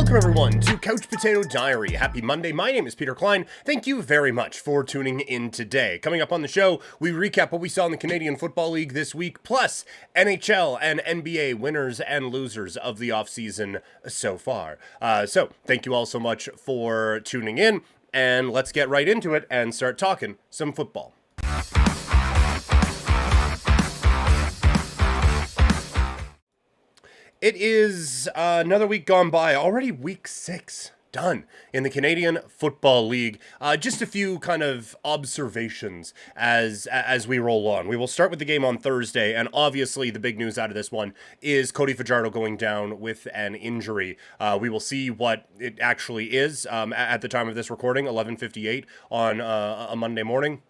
Welcome everyone to Couch Potato Diary. Happy Monday. My name is Peter Klein. Thank you very much for tuning in today. Coming up on the show, we recap what we saw in the Canadian Football League this week, plus NHL and NBA winners and losers of the off-season so far. So thank you all so much for tuning in, and let's get right into it and start talking some football. It is another week gone by, already week 6 done in the Canadian Football League. Just a few kind of observations as we roll on. We will start with the game on Thursday, and obviously the big news out of this one is Cody Fajardo going down with an injury. We will see what it actually is at the time of this recording, 11:58 on a Monday morning.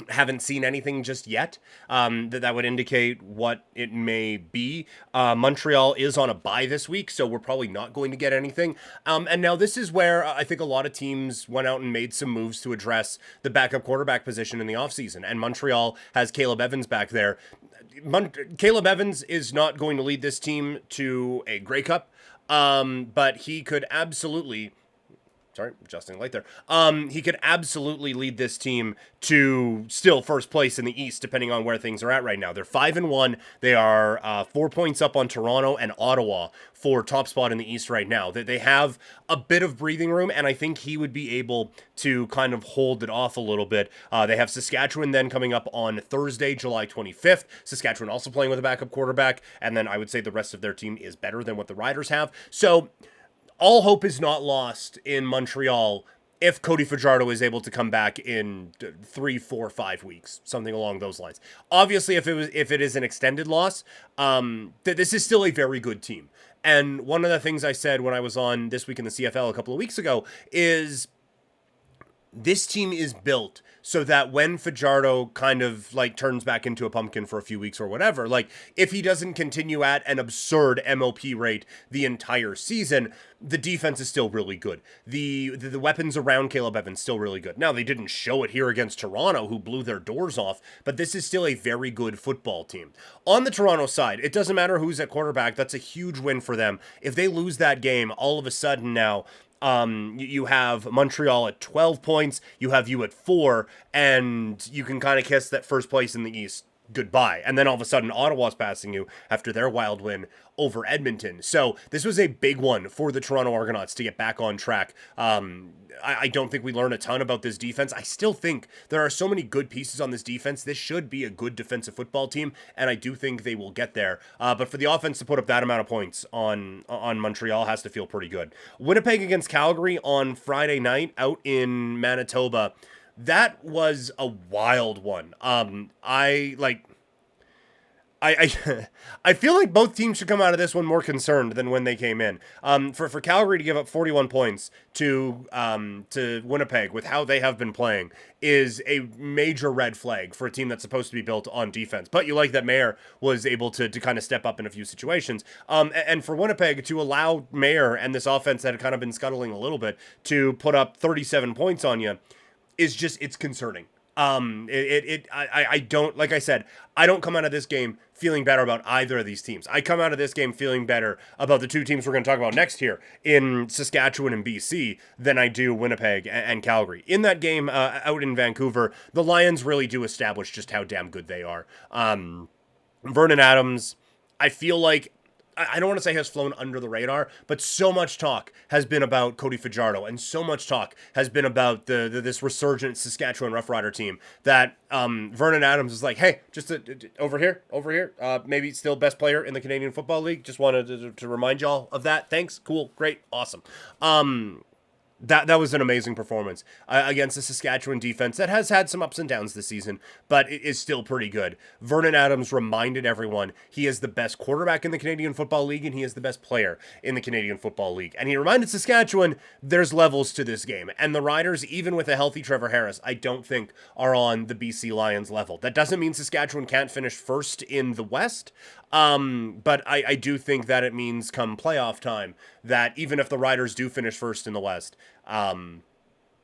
Haven't seen anything just yet that would indicate what it may be. Montreal is on a bye this week, so we're probably not going to get anything. And now this is where I think a lot of teams went out and made some moves to address the backup quarterback position in the offseason. And Montreal has Caleb Evans back there. Caleb Evans is not going to lead this team to a Grey Cup, but he could absolutely... Sorry, adjusting light there. He could absolutely lead this team to still first place in the East, depending on where things are at right now. They're 5-1. They are 4 points up on Toronto and Ottawa for top spot in the East right now. They have a bit of breathing room, and I think he would be able to kind of hold it off a little bit. They have Saskatchewan then coming up on Thursday, July 25th. Saskatchewan also playing with a backup quarterback, and then I would say the rest of their team is better than what the Riders have. So all hope is not lost in Montreal if Cody Fajardo is able to come back in 3, 4, 5 weeks, something along those lines. Obviously, if it is an extended loss, this is still a very good team. And one of the things I said when I was on This Week in the CFL a couple of weeks ago is this team is built so that when Fajardo kind of like turns back into a pumpkin for a few weeks or whatever, like if he doesn't continue at an absurd MOP rate the entire season, the defense is still really good. The weapons around Caleb Evans still really good. Now, they didn't show it here against Toronto, who blew their doors off, but this is still a very good football team. On the Toronto side, it doesn't matter who's at quarterback. That's a huge win for them. If they lose that game, all of a sudden now, you have Montreal at 12 points, you have you at 4, and you can kind of kiss that first place in the East goodbye. And then all of a sudden, Ottawa's passing you after their wild win over Edmonton. So this was a big one for the Toronto Argonauts to get back on track. I don't think we learn a ton about this defense. I still think there are so many good pieces on this defense. This should be a good defensive football team, and I do think they will get there. But for the offense to put up that amount of points on Montreal has to feel pretty good. Winnipeg against Calgary on Friday night out in Manitoba. That was a wild one. I feel like both teams should come out of this one more concerned than when they came in. For Calgary to give up 41 points to Winnipeg with how they have been playing is a major red flag for a team that's supposed to be built on defense. But you like that Mayer was able to kind of step up in a few situations. And for Winnipeg to allow Mayer and this offense that had kind of been scuttling a little bit to put up 37 points on you is just, it's concerning. I don't, like I said, I don't come out of this game feeling better about either of these teams. I come out of this game feeling better about the two teams we're going to talk about next here in Saskatchewan and BC than I do Winnipeg and Calgary. In that game out in Vancouver, the Lions really do establish just how damn good they are. Vernon Adams, I feel like, I don't want to say has flown under the radar, but so much talk has been about Cody Fajardo, and so much talk has been about this resurgent Saskatchewan Roughrider team that Vernon Adams is like, hey, just over here, maybe still best player in the Canadian Football League. Just wanted to remind y'all of that. Thanks. Cool. Great. Awesome. That was an amazing performance against the Saskatchewan defense that has had some ups and downs this season, but it is still pretty good. Vernon Adams reminded everyone he is the best quarterback in the Canadian Football League, and he is the best player in the Canadian Football League. And he reminded Saskatchewan there's levels to this game. And the Riders, even with a healthy Trevor Harris, I don't think are on the BC Lions level. That doesn't mean Saskatchewan can't finish first in the West, but I do think that it means come playoff time that even if the Riders do finish first in the West,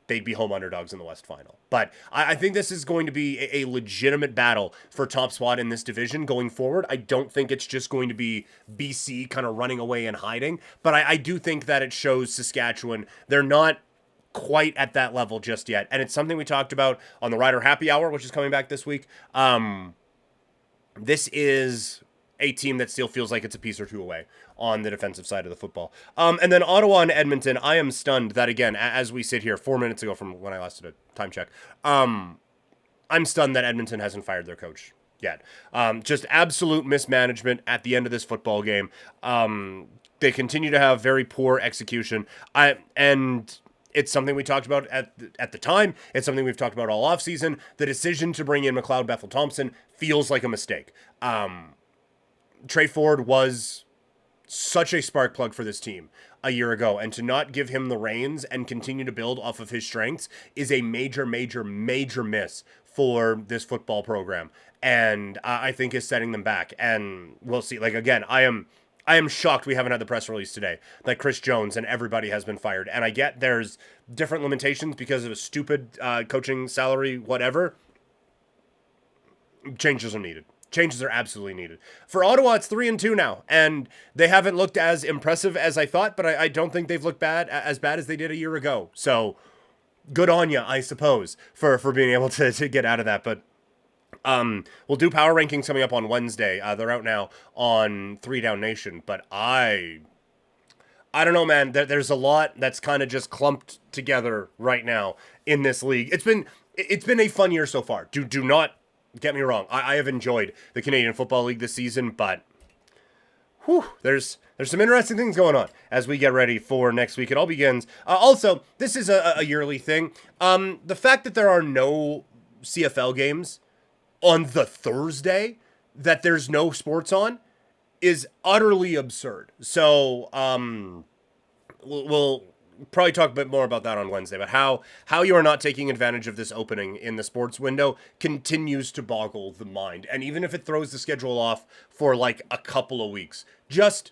they'd be home underdogs in the West Final. But I think this is going to be a legitimate battle for top spot in this division going forward. I don't think it's just going to be BC kind of running away and hiding, but I do think that it shows Saskatchewan, they're not quite at that level just yet. And it's something we talked about on the Rider Happy Hour, which is coming back this week. This is a team that still feels like it's a piece or two away on the defensive side of the football. And then Ottawa and Edmonton, I am stunned that, again, as we sit here 4 minutes ago from when I last did a time check, I'm stunned that Edmonton hasn't fired their coach yet. Just absolute mismanagement at the end of this football game. They continue to have very poor execution. And it's something we talked about at the time. It's something we've talked about all offseason. The decision to bring in McLeod Bethel-Thompson feels like a mistake. Trey Ford was such a spark plug for this team a year ago, and to not give him the reins and continue to build off of his strengths is a major, major, major miss for this football program, and I think is setting them back. And we'll see. Like, again, I am shocked we haven't had the press release today that Chris Jones and everybody has been fired. And I get there's different limitations because of a stupid coaching salary, whatever. Changes are needed. Changes are absolutely needed. For Ottawa, it's 3-2 now, and they haven't looked as impressive as I thought, but I don't think they've looked as bad as they did a year ago. So good on you, I suppose, for being able to get out of that. But we'll do power rankings coming up on Wednesday. They're out now on 3 Down Nation, but I don't know, man. There's a lot that's kind of just clumped together right now in this league. It's been a fun year so far. Do not get me wrong. I have enjoyed the Canadian Football League this season, but there's some interesting things going on as we get ready for next week. It all begins. Also, this is a yearly thing. The fact that there are no CFL games on the Thursday that there's no sports on is utterly absurd. So we'll probably talk a bit more about that on Wednesday, but how you are not taking advantage of this opening in the sports window continues to boggle the mind. And even if it throws the schedule off for like a couple of weeks, just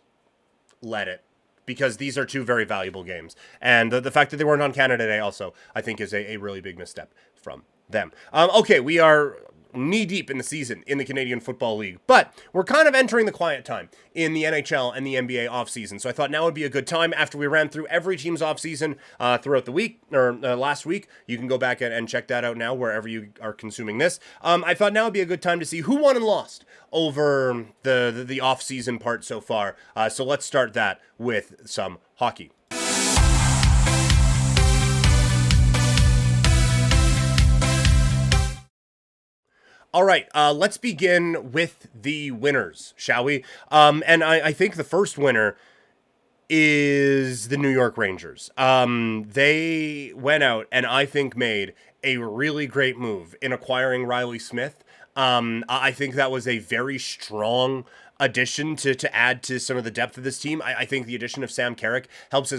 let it, because these are two very valuable games. And the fact that they weren't on Canada Day also, I think, is a really big misstep from them. Okay, we are knee-deep in the season in the Canadian Football League, but we're kind of entering the quiet time in the NHL and the NBA off-season, so I thought now would be a good time after we ran through every team's off-season throughout the week, or last week. You can go back and check that out now wherever you are consuming this. I thought now would be a good time to see who won and lost over the off-season part so far, so let's start that with some hockey. All right, let's begin with the winners, shall we? And I think the first winner is the New York Rangers. They went out and I think made a really great move in acquiring Riley Smith. I think that was a very strong addition to add to some of the depth of this team. I think the addition of Sam Carrick helps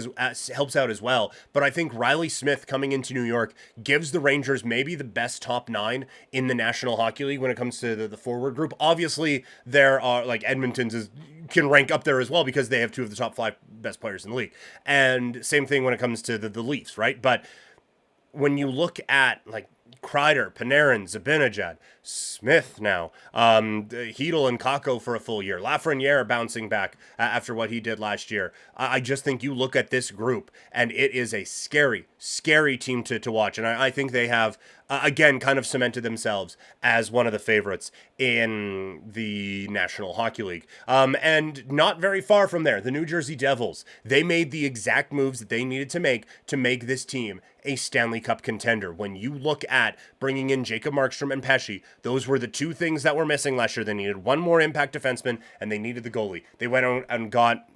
out as well. But I think Riley Smith coming into New York gives the Rangers maybe the best top 9 in the National Hockey League when it comes to the forward group. Obviously, there are, like, Edmonton's can rank up there as well because they have 2 of the top 5 best players in the league. And same thing when it comes to the Leafs, right? But when you look at, like, Kreider, Panarin, Zibanejad, Smith now, Hedl and Kakko for a full year, Lafreniere bouncing back after what he did last year. I just think you look at this group and it is a scary, scary team to watch. And I think they have, again, kind of cemented themselves as one of the favorites in the National Hockey League. And not very far from there, the New Jersey Devils, they made the exact moves that they needed to make this team a Stanley Cup contender. When you look at bringing in Jacob Markstrom and Pesce, those were the 2 things that were missing last year. They needed one more impact defenseman, and they needed the goalie. They went out and got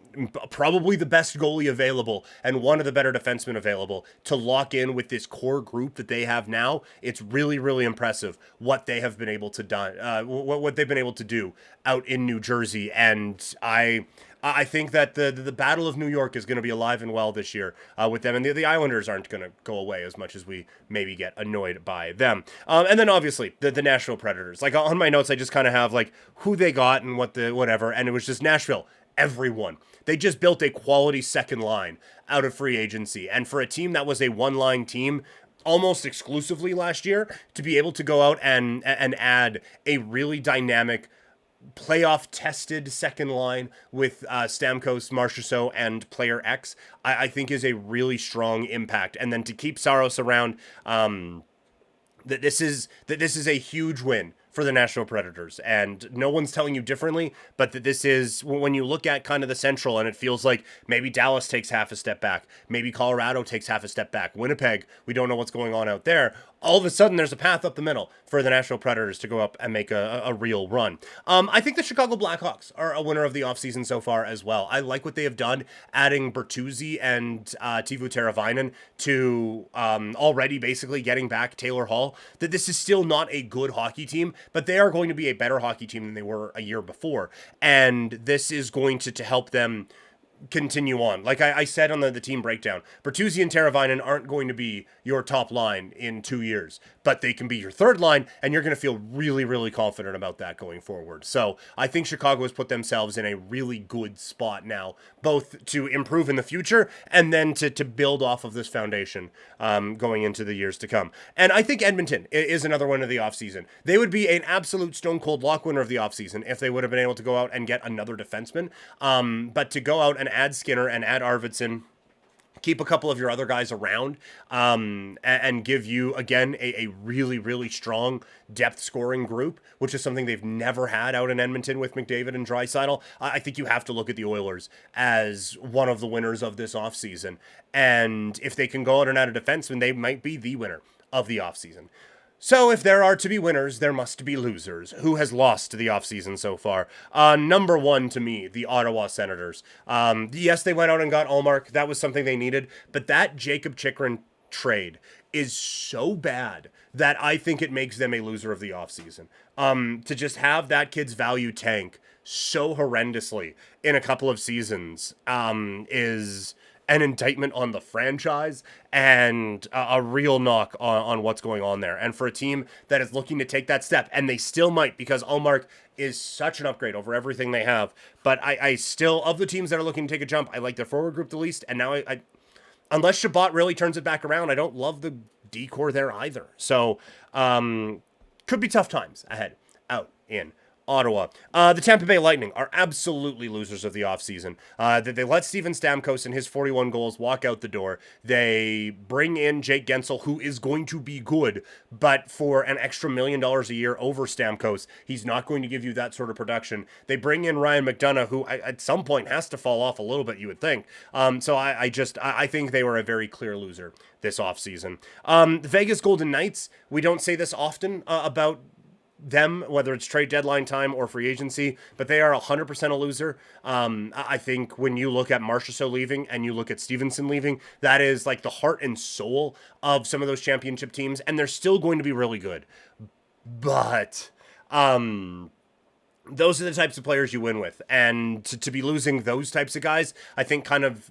probably the best goalie available and one of the better defensemen available to lock in with this core group that they have now. It's really, really impressive what they have been able to what they've been able to do out in New Jersey. And I think that the Battle of New York is going to be alive and well this year with them. And the Islanders aren't going to go away as much as we maybe get annoyed by them. And then obviously the Nashville Predators. Like on my notes, I just kind of have like who they got and whatever. And it was just Nashville. Everyone. They just built a quality second line out of free agency. And for a team that was a one-line team, almost exclusively last year, to be able to go out and add a really dynamic playoff tested second line with Stamkos, Marchessault, and Player X, I think is a really strong impact. And then to keep Saros around, that this is a huge win for the Nashville Predators, and no one's telling you differently, but that this is, when you look at kind of the Central, and it feels like maybe Dallas takes half a step back, maybe Colorado takes half a step back, Winnipeg, we don't know what's going on out there. All of a sudden, there's a path up the middle for the Nashville Predators to go up and make a real run. I think the Chicago Blackhawks are a winner of the offseason so far as well. I like what they have done, adding Bertuzzi and Teuvo Teravainen to already basically getting back Taylor Hall. That this is still not a good hockey team, but they are going to be a better hockey team than they were a year before. And this is going to help them continue on. Like I said on the team breakdown, Bertuzzi and Teravainen aren't going to be your top line in 2 years, but they can be your third line, and you're going to feel really, really confident about that going forward. So I think Chicago has put themselves in a really good spot now, both to improve in the future and then to build off of this foundation going into the years to come. And I think Edmonton is another one of the offseason. They would be an absolute stone cold lock winner of the offseason if they would have been able to go out and get another defenseman. But to go out and add Skinner and add Arvidsson, keep a couple of your other guys around, and give you, again, a really, really strong depth scoring group, which is something they've never had out in Edmonton with McDavid and Draisaitl. I think you have to look at the Oilers as one of the winners of this offseason. And if they can go out and add a defenseman, they might be the winner of the offseason. So if there are to be winners, there must be losers. Who has lost the offseason so far? Number one to me, the Ottawa Senators. Yes, they went out and got Ullmark. That was something they needed. But that Jacob Chychrun trade is so bad that I think it makes them a loser of the offseason. To just have that kid's value tank so horrendously in a couple of seasons is an indictment on the franchise and a real knock on what's going on there. And for a team that is looking to take that step, and they still might, because Ullmark is such an upgrade over everything they have. But I still, of the teams that are looking to take a jump, I like their forward group the least. And now I unless Shabbat really turns it back around, I don't love the decor there either. So could be tough times ahead out in Ottawa. The Tampa Bay Lightning are absolutely losers of the offseason. They let Steven Stamkos and his 41 goals walk out the door. They bring in Jake Gensel, who is going to be good, but for an extra $1 million a year over Stamkos, he's not going to give you that sort of production. They bring in Ryan McDonough, who at some point has to fall off a little bit, you would think. So I think they were a very clear loser this offseason. The Vegas Golden Knights, we don't say this often about them, whether it's trade deadline time or free agency, but they are 100% a loser. I think when you look at Marchessault leaving and you look at Stevenson leaving, that is like the heart and soul of some of those championship teams, and they're still going to be really good. But those are the types of players you win with, and to be losing those types of guys, I think kind of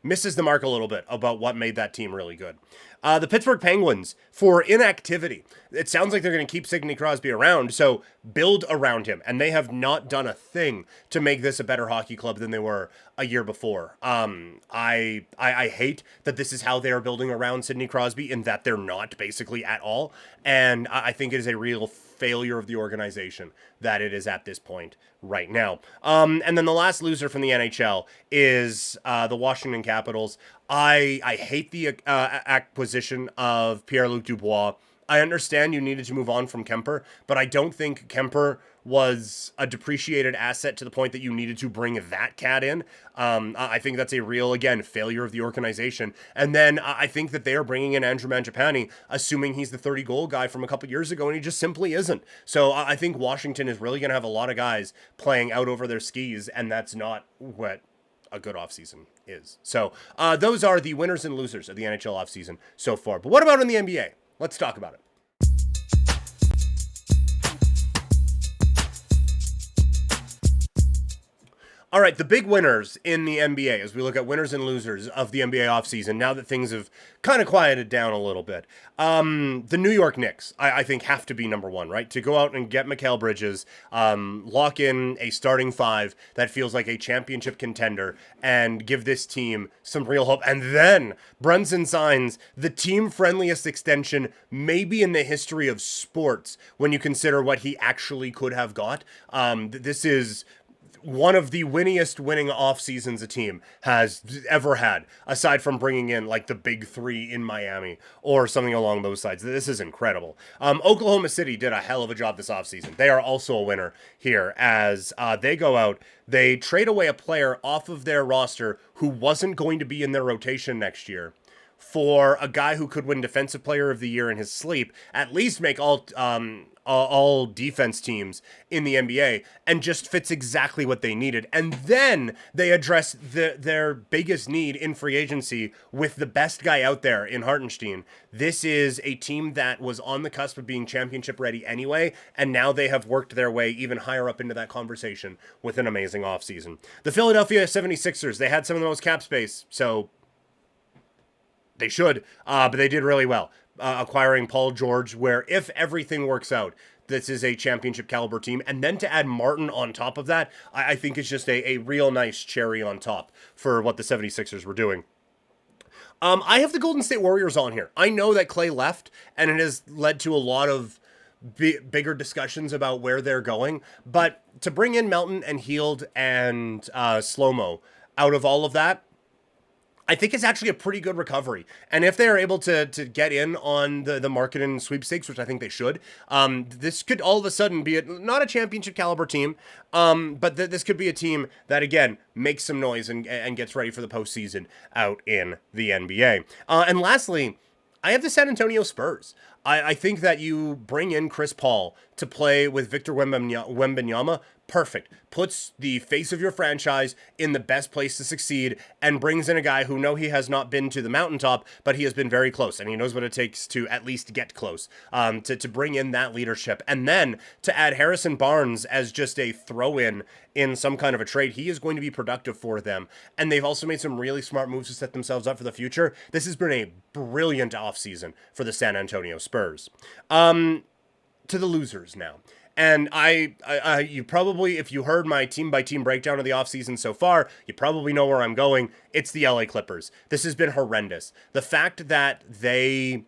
misses the mark a little bit about what made that team really good. The Pittsburgh Penguins, for inactivity. It sounds like they're going to keep Sidney Crosby around, so build around him. And they have not done a thing to make this a better hockey club than they were a year before. I hate that this is how they are building around Sidney Crosby, in that they're not basically at all. And I think it is a real failure of the organization that it is at this point right now. And then the last loser from the NHL is the Washington Capitals. I hate the acquisition of Pierre-Luc Dubois. I understand you needed to move on from Kemper, but I don't think Kemper was a depreciated asset to the point that you needed to bring that cat in. I think that's a real, again, failure of the organization. And then I think that they are bringing in Andrew Mangiapane, assuming he's the 30-goal guy from a couple years ago, and he just simply isn't. So I think Washington is really going to have a lot of guys playing out over their skis, and that's not what a good offseason is. So those are the winners and losers of the NHL offseason so far. But what about in the NBA? Let's talk about it. All right, the big winners in the NBA as we look at winners and losers of the NBA offseason, now that things have kind of quieted down a little bit. The New York Knicks, I think, have to be number one, right? To go out and get Mikal Bridges, lock in a starting five that feels like a championship contender, and give this team some real hope. And then Brunson signs the team friendliest extension maybe in the history of sports when you consider what he actually could have got. This is one of the winning off seasons a team has ever had, aside from bringing in like the big three in Miami or something along those sides. This is incredible. Oklahoma City did a hell of a job this offseason. They are also a winner here as they go out, they trade away a player off of their roster who wasn't going to be in their rotation next year for a guy who could win Defensive Player of the Year in his sleep, at least make all defense teams in the NBA, and just fits exactly what they needed. And then they address their biggest need in free agency with the best guy out there in Hartenstein. This is a team that was on the cusp of being championship ready anyway, and now they have worked their way even higher up into that conversation with an amazing offseason. The Philadelphia 76ers, they had some of the most cap space, so they should, but they did really well. Acquiring Paul George, where if everything works out, this is a championship caliber team. And then to add Martin on top of that, I think is just a real nice cherry on top for what the 76ers were doing. I have the Golden State Warriors on here. I know that Clay left, and it has led to a lot of bigger discussions about where they're going. But to bring in Melton and Heald and Slow-Mo out of all of that, I think it's actually a pretty good recovery. And if they are able to get in on the market and sweepstakes, which I think they should, this could all of a sudden be not a championship caliber team, but this could be a team that, again, makes some noise and gets ready for the postseason out in the NBA. And lastly, I have the San Antonio Spurs. I think that you bring in Chris Paul to play with Victor Wembanyama. Perfect. Puts the face of your franchise in the best place to succeed and brings in a guy who he has not been to the mountaintop, but he has been very close and he knows what it takes to at least get close, to bring in that leadership. And then to add Harrison Barnes as just a throw-in in some kind of a trade, he is going to be productive for them. And they've also made some really smart moves to set themselves up for the future. This has been a brilliant offseason for the San Antonio Spurs. To the losers now. And you probably, if you heard my team-by-team breakdown of the offseason so far, you probably know where I'm going. It's the LA Clippers. This has been horrendous. The fact that they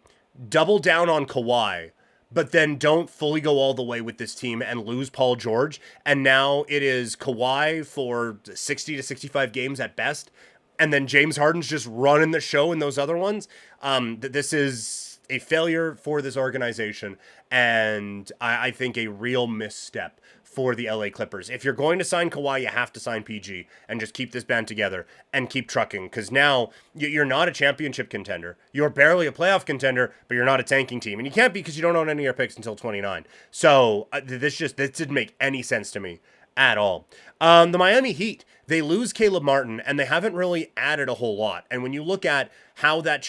double down on Kawhi, but then don't fully go all the way with this team and lose Paul George, and now it is Kawhi for 60 to 65 games at best, and then James Harden's just running the show in those other ones. This is a failure for this organization, and I think a real misstep for the LA Clippers. If you're going to sign Kawhi, you have to sign PG and just keep this band together and keep trucking, because now you're not a championship contender. You're barely a playoff contender, but you're not a tanking team, and you can't be because you don't own any of your picks until 29. So this didn't make any sense to me at all. The Miami Heat, they lose Caleb Martin, and they haven't really added a whole lot. And when you look at how that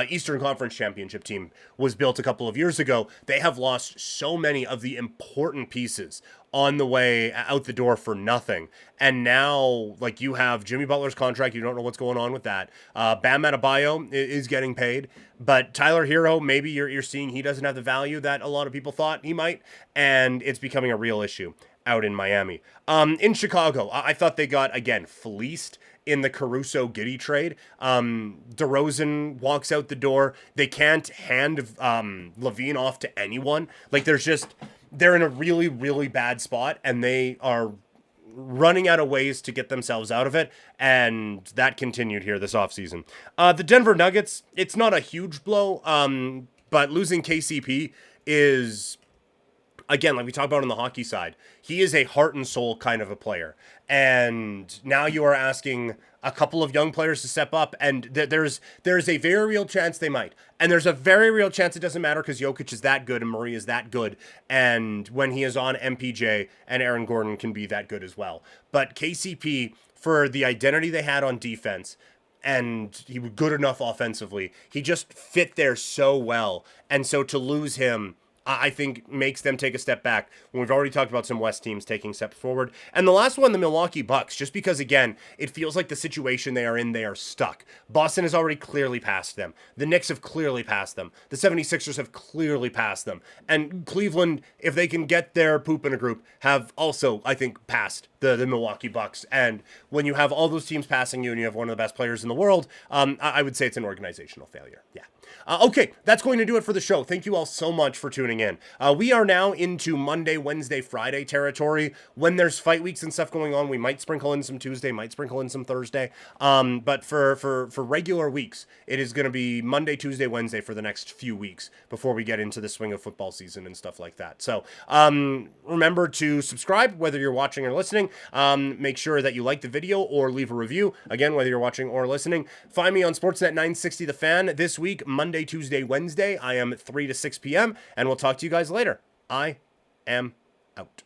Eastern Conference championship team was built a couple of years ago, they have lost so many of the important pieces on the way out the door for nothing. And now, like, you have Jimmy Butler's contract. You don't know what's going on with that. Bam Adebayo is getting paid, but Tyler Hero, maybe you're seeing he doesn't have the value that a lot of people thought he might, and it's becoming a real issue out in Miami. In Chicago, I thought they got, again, fleeced in the Caruso-Giddey trade. DeRozan walks out the door. They can't hand Levine off to anyone. Like, they're in a really, really bad spot, and they are running out of ways to get themselves out of it, and that continued here this offseason. The Denver Nuggets, it's not a huge blow, but losing KCP is, again, like we talked about on the hockey side, he is a heart and soul kind of a player. And now you are asking a couple of young players to step up, and there's a very real chance they might. And there's a very real chance it doesn't matter because Jokic is that good and Murray is that good. And when he is on, MPJ and Aaron Gordon can be that good as well. But KCP, for the identity they had on defense, and he was good enough offensively, he just fit there so well. And so to lose him I think makes them take a step back when we've already talked about some West teams taking steps forward. And the last one, the Milwaukee Bucks, just because, again, it feels like the situation they are in, they are stuck. Boston has already clearly passed them. The Knicks have clearly passed them. The 76ers have clearly passed them. And Cleveland, if they can get their poop in a group, have also, I think, passed the Milwaukee Bucks. And when you have all those teams passing you and you have one of the best players in the world, I would say it's an organizational failure. Yeah. Okay, that's going to do it for the show. Thank you all so much for tuning in. We are now into Monday, Wednesday, Friday territory. When there's fight weeks and stuff going on, we might sprinkle in some Tuesday, might sprinkle in some Thursday. But for regular weeks, it is going to be Monday, Tuesday, Wednesday for the next few weeks before we get into the swing of football season and stuff like that. So remember to subscribe, whether you're watching or listening. Make sure that you like the video or leave a review. Again, whether you're watching or listening. Find me on Sportsnet 960 The Fan this week, Monday, Tuesday, Wednesday. I am 3 to 6 p.m. and we'll talk to you guys later. I am out.